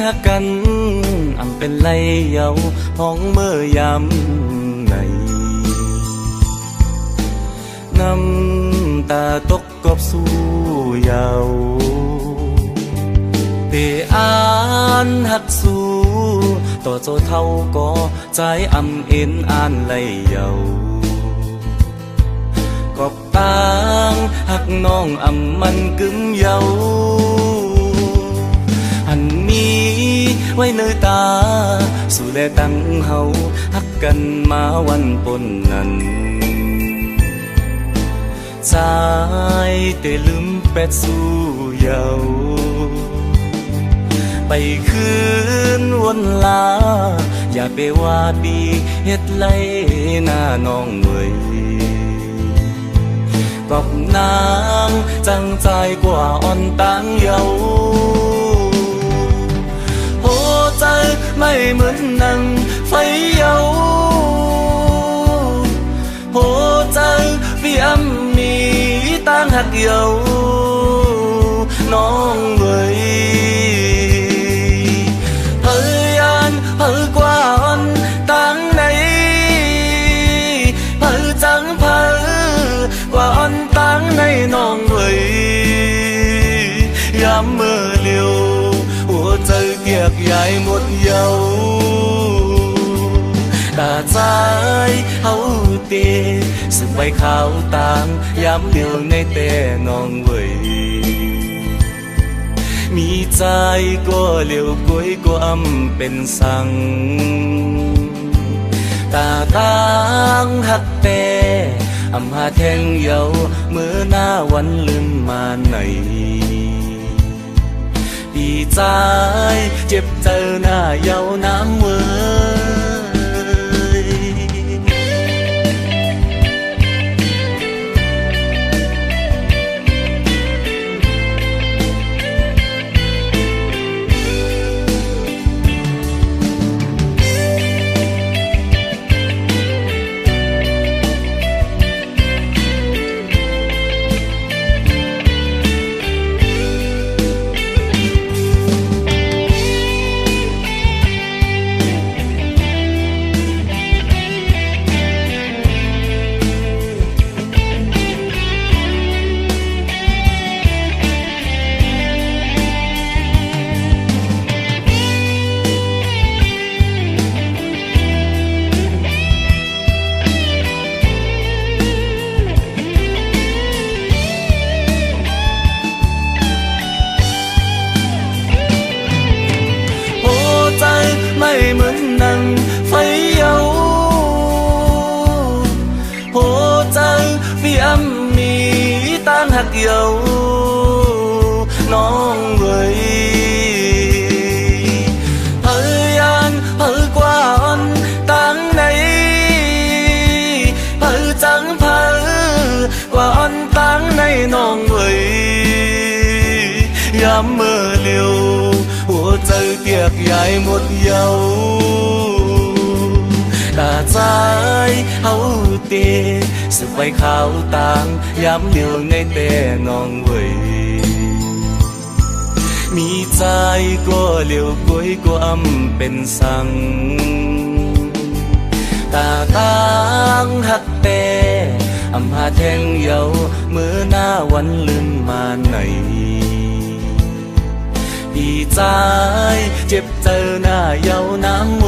หักกันอำเป็นไรเยาห้องเมื่อยำไหนน้ำตาตกกอบสู้เยาเปอ่านหักสู้ต่อโจเท่าก็ใจอำเอ็นอ่านไหลเยากอบตางหักน้องอำมันกึ่งเยาหันมีไว้เนื้อตาสู่แลตั้งเฮาหักกันมาวันปนนั้นใจเตลืมแปดสู่เยาไปคืนวนลาอย่าไปว่าดีเฮ็ดไรหน้าน้องเว้ยกอบนางจังใจกว่าอ่อนตังเยาโหใจไม่เหมือนนังไฟเยาโหใจพี่อ้ำมีตั้งหักเยาน้องเว้ยเฮ้ยอันเฮ้ยกว่าอ่อนตังไหนเฮ้ยจังเฮ้ยกว่าอ่อนตังในน้องเว้ยยามเมื่อเลียวหัวใจเกียกใหญ่หมดเยาตาใจเฮาเตสึกใบขาวตางยามเดียวในแต่น้องเว้ยมีใจก็เลียวกวยก็อำเป็นสังตาตางหักแต่อำหาแทงเยาเมื่อหน้าวันลืมมาไหนดีใจเจ็บเจอหน้าเยาน้ำเว้ยไม่เหมือนนังไฟเยาโหใจพี่อ้ำมีตั้งหักเยาน้องเว้ยเฮ้ยอันเฮ้ยกว่าอ่อนตั้งไหนเฮ้ยจังเฮ้ยกว่าอ่อนตั้งในน้องเว้ยยามเมื่อเลียวหัวใจเปียกใหญ่หมดเยาตาใจเฮาเตสึกใบขาวตางยามเดียวในแต่น้องเว้ยมีใจก็เลียวกวยก็อำเป็นสังตาตางหักแต่อำหาแทงเยาเมื่อหน้าวันลืมมาไหนดีใจเจ็บเจอหน้าเยาน้ำเว